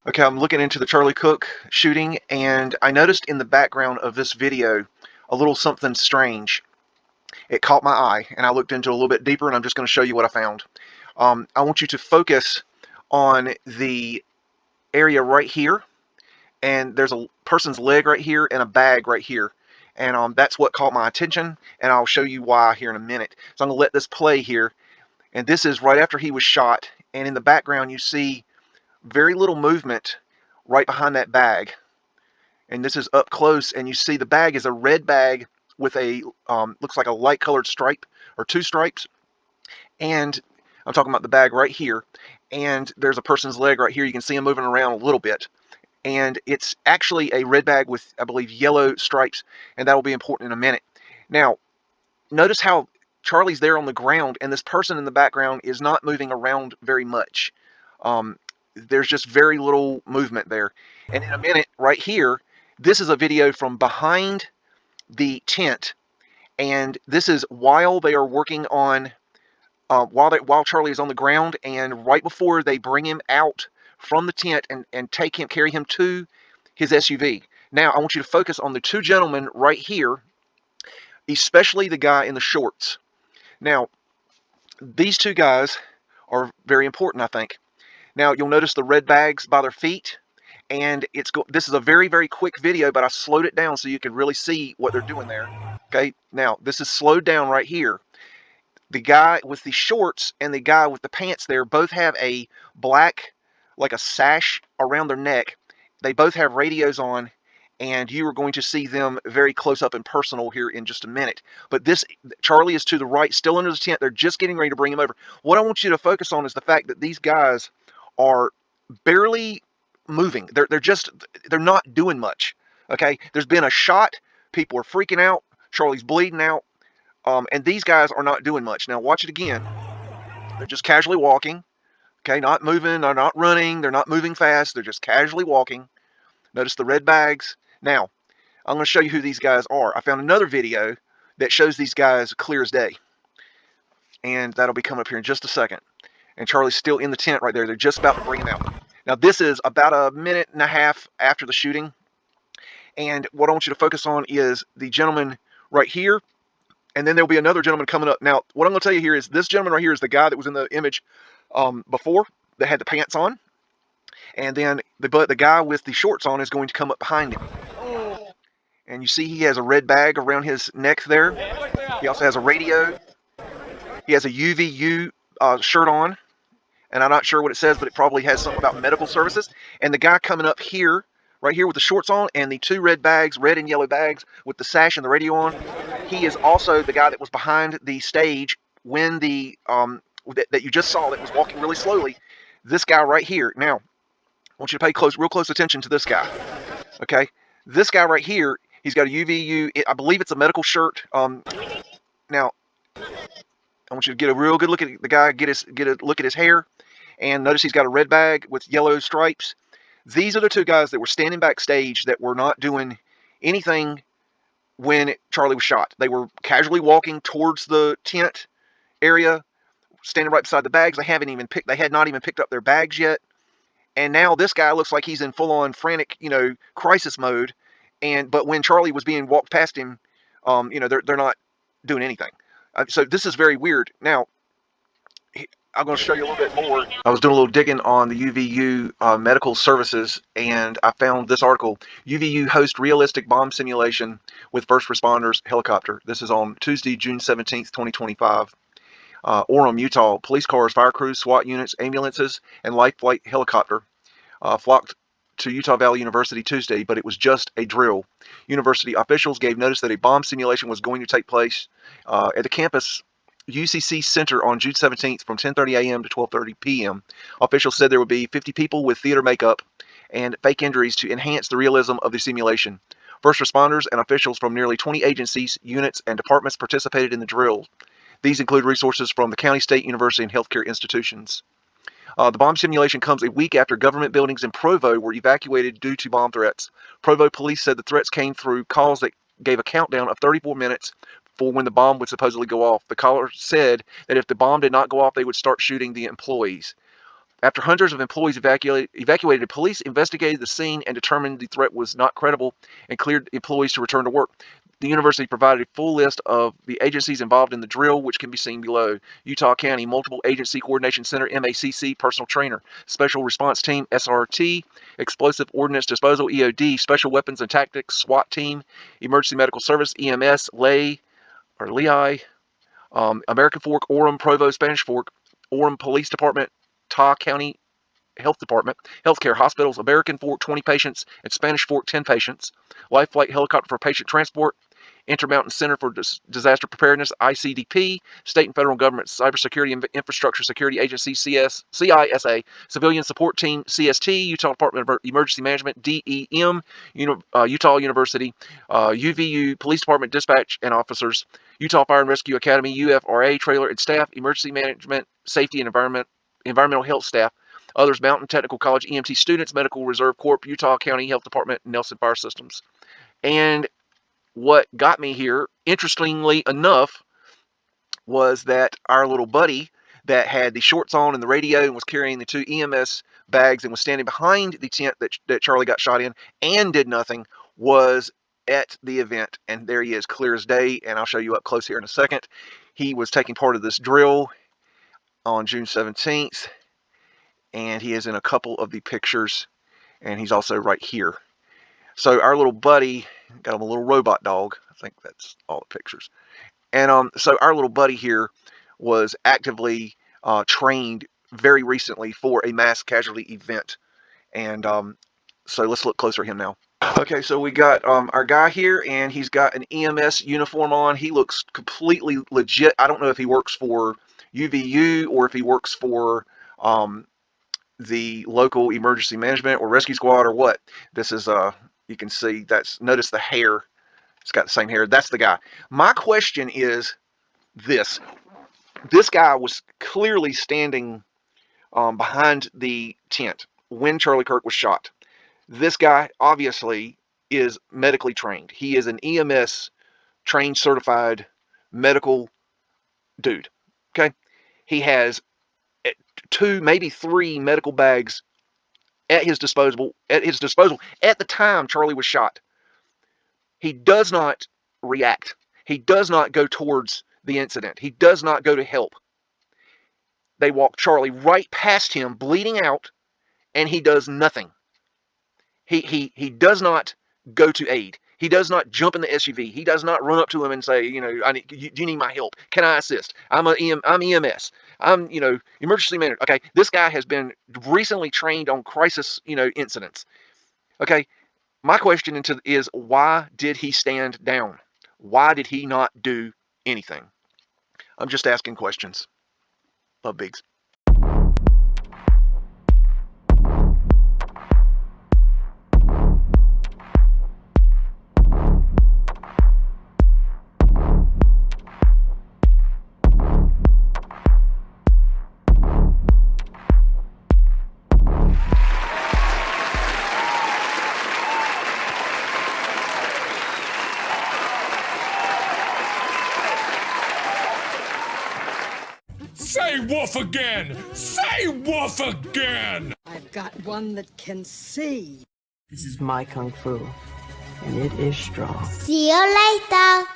Okay, I'm looking into the Charlie Cook shooting, and I noticed in the background of this video a little something strange. It caught my eye, and I looked into it a little bit deeper, and I'm just going to show you what I found. I want you to focus on the area right here, and there's a person's leg right here and a bag right here. And that's what caught my attention, and I'll show you why here in a minute. So I'm going to let this play here, and this is right after he was shot, and in the background you see very little movement right behind that bag. And this is up close, and you see the bag is a red bag with a looks like a light colored stripe or two stripes. And I'm talking about the bag right here, and there's a person's leg right here. You can see him moving around a little bit, and it's actually a red bag with, I believe, yellow stripes, and that will be important in a minute. Now notice how Charlie's there on the ground, and this person in the background is not moving around very much. There's just very little movement there. And in a minute, right here, this is a video from behind the tent, and this is while they are working on, while Charlie is on the ground, and right before they bring him out from the tent and carry him to his SUV. Now, I want you to focus on the two gentlemen right here, especially the guy in the shorts. Now, these two guys are very important, I think. Now, you'll notice the red bags by their feet, and this is a very, very quick video, but I slowed it down so you can really see what they're doing there. Okay, now this is slowed down right here. The guy with the shorts and the guy with the pants there both have a black, like a sash around their neck. They both have radios on, and you are going to see them very close up and personal here in just a minute. But Charlie is to the right, still under the tent. They're just getting ready to bring him over. What I want you to focus on is the fact that these guys are barely moving. They're not doing much. Okay, there's been a shot. People are freaking out. Charlie's bleeding out, and these guys are not doing much. Now watch it again. They're just casually walking. Okay, not moving. They're not running. They're not moving fast. They're just casually walking. Notice the red bags. Now I'm going to show you who these guys are. I found another video that shows these guys clear as day, and that'll be coming up here in just a second. And Charlie's still in the tent right there. They're just about to bring him out. Now, this is about a minute and a half after the shooting. And what I want you to focus on is the gentleman right here. And then there'll be another gentleman coming up. Now, what I'm going to tell you here is this gentleman right here is the guy that was in the image before that had the pants on. And then the guy with the shorts on is going to come up behind him. And you see he has a red bag around his neck there. He also has a radio. He has a UVU shirt on. And I'm not sure what it says, but it probably has something about medical services. And the guy coming up here, right here with the shorts on and the two red bags, red and yellow bags with the sash and the radio on, he is also the guy that was behind the stage when that you just saw that was walking really slowly. This guy right here. Now, I want you to pay real close attention to this guy. Okay, this guy right here, he's got a UVU. I believe it's a medical shirt. Now, I want you to get a real good look at the guy. Get a look at his hair. And notice he's got a red bag with yellow stripes. These are the two guys that were standing backstage that were not doing anything when Charlie was shot. They were casually walking towards the tent area, standing right beside the bags. They had not even picked up their bags yet. And now this guy looks like he's in full-on frantic, crisis mode. But when Charlie was being walked past him, they're not doing anything. So this is very weird. Now, I'm going to show you a little bit more. I was doing a little digging on the UVU medical services, and I found this article. UVU hosts realistic bomb simulation with first responders helicopter. This is on Tuesday, June 17th, 2025. Orem, Utah. Police cars, fire crews, SWAT units, ambulances, and life flight helicopter flocked to Utah Valley University Tuesday, but it was just a drill. University officials gave notice that a bomb simulation was going to take place at the campus UCC Center on June 17th from 10:30 a.m. to 12:30 p.m. Officials said there would be 50 people with theater makeup and fake injuries to enhance the realism of the simulation. First responders and officials from nearly 20 agencies, units, and departments participated in the drill. These include resources from the county, state, university, and healthcare institutions. The bomb simulation comes a week after government buildings in Provo were evacuated due to bomb threats. Provo police said the threats came through calls that gave a countdown of 34 minutes for when the bomb would supposedly go off. The caller said that if the bomb did not go off, they would start shooting the employees. After hundreds of employees evacuated, police investigated the scene and determined the threat was not credible and cleared employees to return to work. The university provided a full list of the agencies involved in the drill, which can be seen below. Utah County Multiple Agency Coordination Center, MACC, Personal Trainer. Special Response Team, SRT. Explosive Ordnance Disposal, EOD. Special Weapons and Tactics, SWAT Team. Emergency Medical Service, EMS, LEI. American Fork, Orem, Provo, Spanish Fork. Orem Police Department, Ta County Health Department, Healthcare Hospitals, American Fork 20 patients, and Spanish Fork 10 patients, Life Flight Helicopter for Patient Transport, Intermountain Center for Disaster Preparedness, ICDP, State and Federal Government Cybersecurity and Infrastructure Security Agency, CISA, Civilian Support Team, CST, Utah Department of Emergency Management, DEM, Utah University, UVU Police Department Dispatch and Officers, Utah Fire and Rescue Academy, UFRA Trailer and Staff, Emergency Management, Safety and Environmental Health Staff, others Mountain Technical College, EMT students, Medical Reserve Corps, Utah County Health Department, Nelson Fire Systems. And what got me here, interestingly enough, was that our little buddy that had the shorts on and the radio and was carrying the 2 EMS bags and was standing behind the tent that Charlie got shot in and did nothing was at the event. And there he is, clear as day, and I'll show you up close here in a second. He was taking part of this drill on June 17th, and he is in a couple of the pictures, and he's also right here. So our little buddy got him a little robot dog. I think that's all the pictures. And so our little buddy here was actively trained very recently for a mass casualty event. And so let's look closer at him now. Okay, so we got our guy here, and he's got an EMS uniform on. He looks completely legit. I don't know if he works for UVU or if he works for the local emergency management or rescue squad or what. This is you can see notice the hair. It's got the same hair. That's the guy. My question is this. This guy was clearly standing behind the tent when Charlie Kirk was shot. This guy obviously is medically trained. He is an EMS trained, certified medical dude. Okay. He has 2, maybe 3 medical bags at his disposal at the time Charlie was shot. He does not react. He does not go towards the incident. He does not go to help. They walk Charlie right past him, bleeding out, and he does nothing. He does not go to aid. He does not jump in the SUV. He does not run up to him and say, do you need my help? Can I assist? I'm EMS. I'm, emergency manager. Okay, this guy has been recently trained on crisis, incidents. Okay, my question is, why did he stand down? Why did he not do anything? I'm just asking questions. Love Biggs. Say woof again! Say woof again! I've got one that can see. This is my kung fu, and it is strong. See you later.